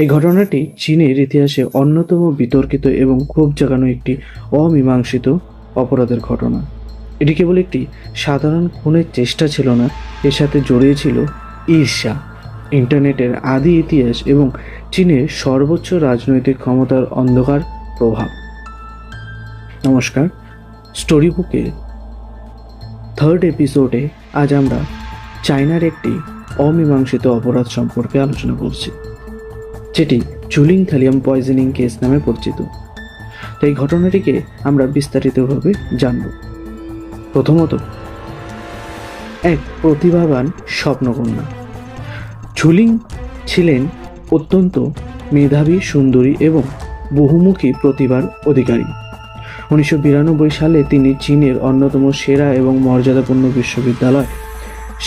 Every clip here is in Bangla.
এই ঘটনাটি চীনের ইতিহাসে অন্যতম বিতর্কিত এবং ক্ষোভ জাগানো একটি অমীমাংসিত অপরাধের ঘটনা। এটি কেবল একটি সাধারণ খুনের চেষ্টা ছিল না, এর সাথে জড়িয়ে ছিল ঈর্ষা, ইন্টারনেটের আদি ইতিহাস এবং চীনের সর্বোচ্চ রাজনৈতিক ক্ষমতার অন্ধকার প্রভাব। নমস্কার, স্টোরি বুকের থার্ড এপিসোডে আজ আমরা চায়নার একটি অমীমাংসিত অপরাধ সম্পর্কে আলোচনা করছি, যেটি ঝুলিং থালিয়াম পয়জনিং কেস নামে পরিচিত। তো এই ঘটনাটিকে আমরা বিস্তারিতভাবে জানব। প্রথমত, এক প্রতিভাবান স্বপ্নকন্যা। ঝুলিং ছিলেন অত্যন্ত মেধাবী, সুন্দরী এবং বহুমুখী প্রতিভার অধিকারী। 1992 সালে তিনি চীনের অন্যতম সেরা এবং মর্যাদাপূর্ণ বিশ্ববিদ্যালয়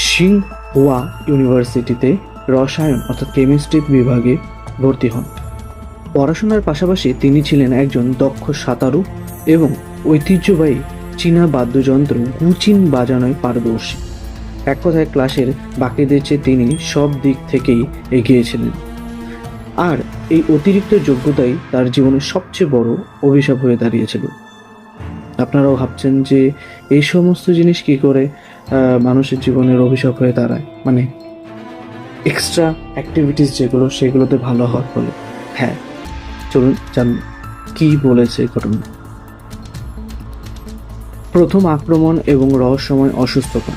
সিংহুয়া ইউনিভার্সিটিতে রসায়ন অর্থাৎ কেমিস্ট্রি বিভাগে ভর্তি হন। পড়াশোনার পাশাপাশি তিনি ছিলেন একজন দক্ষ সাঁতারু এবং ঐতিহ্যবাহী চীনা বাদ্যযন্ত্র গুচিন বাজানোয় পারদর্শী। এক কথায় ক্লাসের বাকিদের চেয়ে তিনি সব দিক থেকেই এগিয়ে ছিলেন। আর এই অতিরিক্ত যোগ্যতাই তার জীবনের সবচেয়ে বড় অভিশাপ হয়ে দাঁড়িয়েছিল। আপনারাও ভাবছেন যে এই সমস্ত জিনিস কি করে মানুষের জীবনের অভিশাপ হয়ে দাঁড়ায়, মানে এক্সট্রা অ্যাক্টিভিটিস যেগুলো সেগুলোতে ভালো হওয়ার ফলে। হ্যাঁ, চলুন জানুন কি বলেছে ঘটনা। প্রথম আক্রমণ এবং রহস্যময় অসুস্থতা।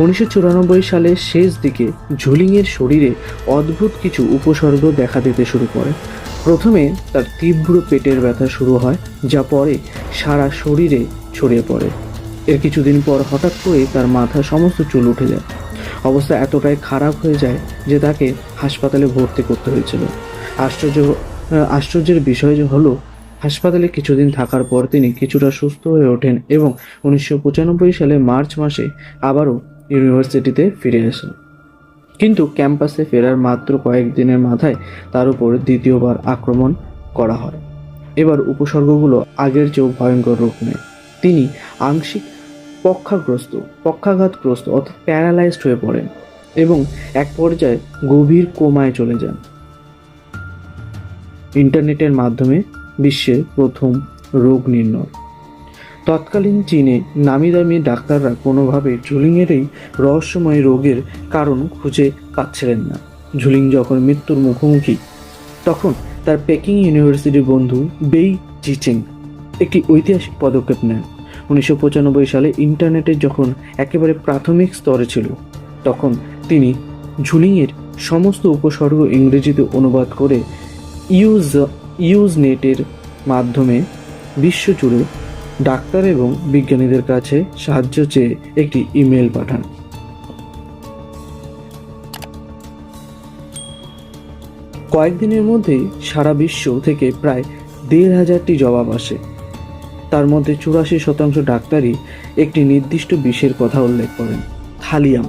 1994 সালের শেষ দিকে ঝুলিংয়ের শরীরে অদ্ভুত কিছু উপসর্গ দেখা দিতে শুরু করে। প্রথমে তার তীব্র পেটের ব্যথা শুরু হয়, যা পরে সারা শরীরে ছড়িয়ে পড়ে। এর কিছুদিন পর হঠাৎ করে তার মাথা সমস্ত চুল উঠে যায়। অবস্থা এতটাই খারাপ হয়ে যায় যে তাকে হাসপাতালে ভর্তি করতে হয়েছিল। আশ্চর্যের বিষয় হলো, হাসপাতালে কিছুদিন থাকার পর তিনি কিছুটা সুস্থ হয়ে ওঠেন এবং 1995 সালে মার্চ মাসে আবারও ইউনিভার্সিটিতে ফিরে আসেন। কিন্তু ক্যাম্পাসে ফেরার মাত্র কয়েকদিনের মাথায় তার উপর দ্বিতীয়বার আক্রমণ করা হয়। এবার উপসর্গগুলো আগের চেয়েও ভয়ঙ্কর রূপ নেয়। তিনি আংশিক পক্ষাঘাতগ্রস্ত অর্থাৎ প্যারালাইজড হয়ে পড়েন এবং এক পর্যায়ে গভীর কোমায় চলে যান। ইন্টারনেটের মাধ্যমে বিশ্বের প্রথম রোগ নির্ণয়। তৎকালীন চীনে নামি দামি ডাক্তাররা কোনোভাবে ঝুলিংয়ের এই রহস্যময় রোগের কারণ খুঁজে পাচ্ছিলেন না। ঝুলিং যখন মৃত্যুর মুখোমুখি, তখন তার পেকিং ইউনিভার্সিটির বন্ধু বেই জিচেং একটি ঐতিহাসিক পদক্ষেপ নেন। 1995 সালে ইন্টারনেটের যখন একেবারে প্রাথমিক স্তরে ছিল, তখন তিনি ঝুলিংয়ের সমস্ত উপসর্গ ইংরেজিতে অনুবাদ করে ইউজনেটের মাধ্যমে বিশ্বজুড়ে ডাক্তার এবং বিজ্ঞানীদের কাছে সাহায্য চেয়ে একটি ইমেল পাঠান। কয়েকদিনের মধ্যেই সারা বিশ্ব থেকে প্রায় 1,500টি জবাব আসে। তার মধ্যে 84% ডাক্তারই একটি নির্দিষ্ট বিষের কথা উল্লেখ করেন, থালিয়াম।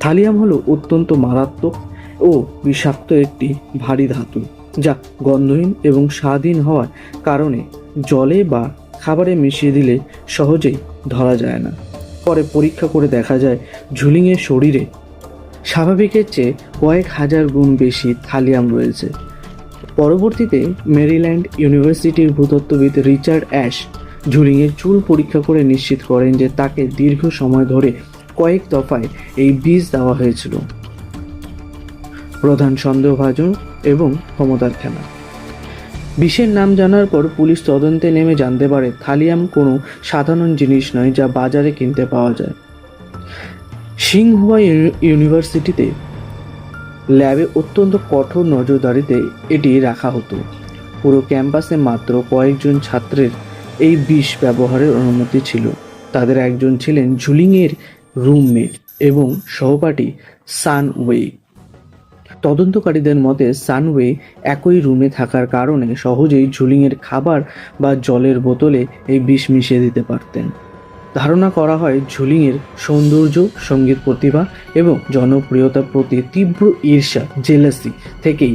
থালিয়াম হলো অত্যন্ত মারাত্মক ও বিষাক্ত একটি ভারী ধাতু, যা গন্ধহীন এবং স্বাদহীন হওয়ার কারণে জলে বা খাবারে মিশিয়ে দিলে সহজেই ধরা যায় না। পরে পরীক্ষা করে দেখা যায় ঝুলিংয়ের শরীরে স্বাভাবিকের চেয়ে কয়েক হাজার গুণ বেশি থালিয়াম রয়েছে। পরবর্তীতে মেরিল্যান্ড ইউনিভার্সিটির ভূতত্ত্ববিদ রিচার্ড অ্যাশ ঝুলিংয়ের চুল পরীক্ষা করে নিশ্চিত করেন যে তাকে দীর্ঘ সময় ধরে কয়েক দফায় এই বীজ দেওয়া হয়েছিল। প্রধান সন্দেহভাজন এবং ক্ষমতার খেলা। বিষের নাম জানার পর পুলিশ তদন্তে নেমে জানতে পারে থালিয়াম কোনো সাধারণ জিনিস নয়, যা বাজারে কিনতে পাওয়া যায়। সিংহুয়া ইউনিভার্সিটিতে ল্যাবে অত্যন্ত কঠোর নজরদারিতে এটি রাখা হতো। পুরো ক্যাম্পাসে মাত্র কয়েকজন ছাত্রের এই বিষ ব্যবহারের অনুমতি ছিল। তাদের একজন ছিলেন ঝুলিংয়ের রুমমেট এবং সহপাঠী সান ওয়ে। তদন্তকারীদের মতে সানওয়ে একই রুমে থাকার কারণে সহজেই ঝুলিংয়ের খাবার বা জলের বোতলে এই বিষ মিশিয়ে দিতে পারতেন। ধারণা করা হয় ঝুলিংয়ের সৌন্দর্য, সঙ্গীত প্রতিভা এবং জনপ্রিয়তার প্রতি তীব্র ঈর্ষা, জেলাসি থেকেই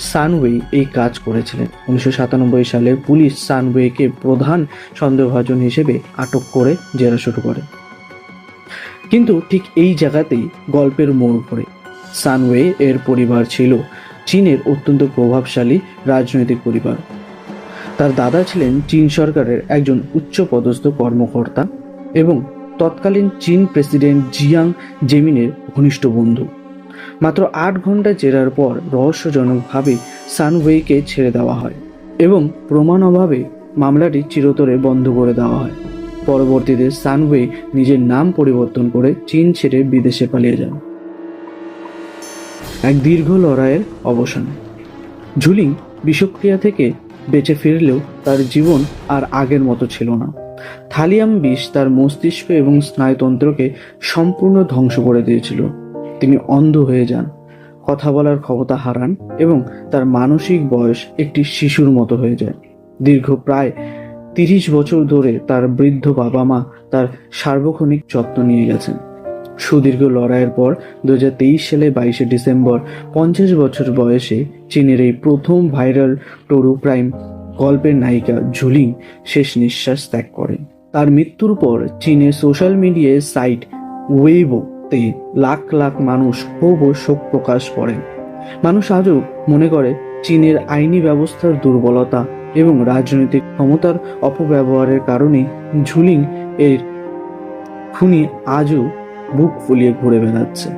সানওয়ে এই কাজ করেছিলেন। 1997 সালে পুলিশ সানওয়েকে প্রধান সন্দেহভাজন হিসেবে আটক করে জেরা শুরু করে। কিন্তু ঠিক এই জায়গাতেই গল্পের মোড় ঘোরে। সানওয়ে এর পরিবার ছিল চীনের অত্যন্ত প্রভাবশালী রাজনৈতিক পরিবার। তার দাদা ছিলেন চীন সরকারের একজন উচ্চপদস্থ কর্মকর্তা এবং তৎকালীন চীন প্রেসিডেন্ট জিয়াং জেমিনের ঘনিষ্ঠ বন্ধু। মাত্র 8 ঘন্টা জেরার পর রহস্যজনকভাবে সান ওয়েইকে ছেড়ে দেওয়া হয় এবং প্রমাণ অভাবে মামলাটি চিরতরে বন্ধ করে দেওয়া হয়। পরবর্তীতে সান ওয়েই নিজের নাম পরিবর্তন করে চীন ছেড়ে বিদেশে পালিয়ে যান। এক দীর্ঘ লড়াইয়ের অবসান। ঝুলিং বিষক্রিয়া থেকে বেঁচে ফিরলেও তার জীবন আর আগের মতো ছিল না। থালিয়াম বিষ তার মস্তিষ্ক এবং স্নায়ুতন্ত্রকে সম্পূর্ণ ধ্বংস করে দিয়েছিল। তিনি অন্ধ হয়ে যান, কথা বলার ক্ষমতা হারান এবং তার মানসিক বয়স একটি শিশুর মতো হয়ে যায়। দীর্ঘ প্রায় 30 বছর ধরে তার বৃদ্ধ বাবা মা তার সার্বক্ষণিক যত্ন নিয়ে গেছেন। সুদীর্ঘ লড়াইয়ের পর 2023 সালে 22শে ডিসেম্বর 50 বছর বয়সে চীনের এই প্রথম ভাইরাল টরু ক্রাইম গল্পের নায়িকা ঝুলিং শেষ নিঃশ্বাস ত্যাগ করেন। তার মৃত্যুর পর চীনের সোশ্যাল মিডিয়া সাইট ওয়েইবোতে লাখ লাখ মানুষ ক্ষোভ ও শোক প্রকাশ করেন। মানুষ আজও মনে করে চীনের আইনি ব্যবস্থার দুর্বলতা এবং রাজনৈতিক ক্ষমতার অপব্যবহারের কারণে ঝুলিং এর খুনি আজও বুক ফুলিয়ে ঘুরে বেড়াচ্ছে।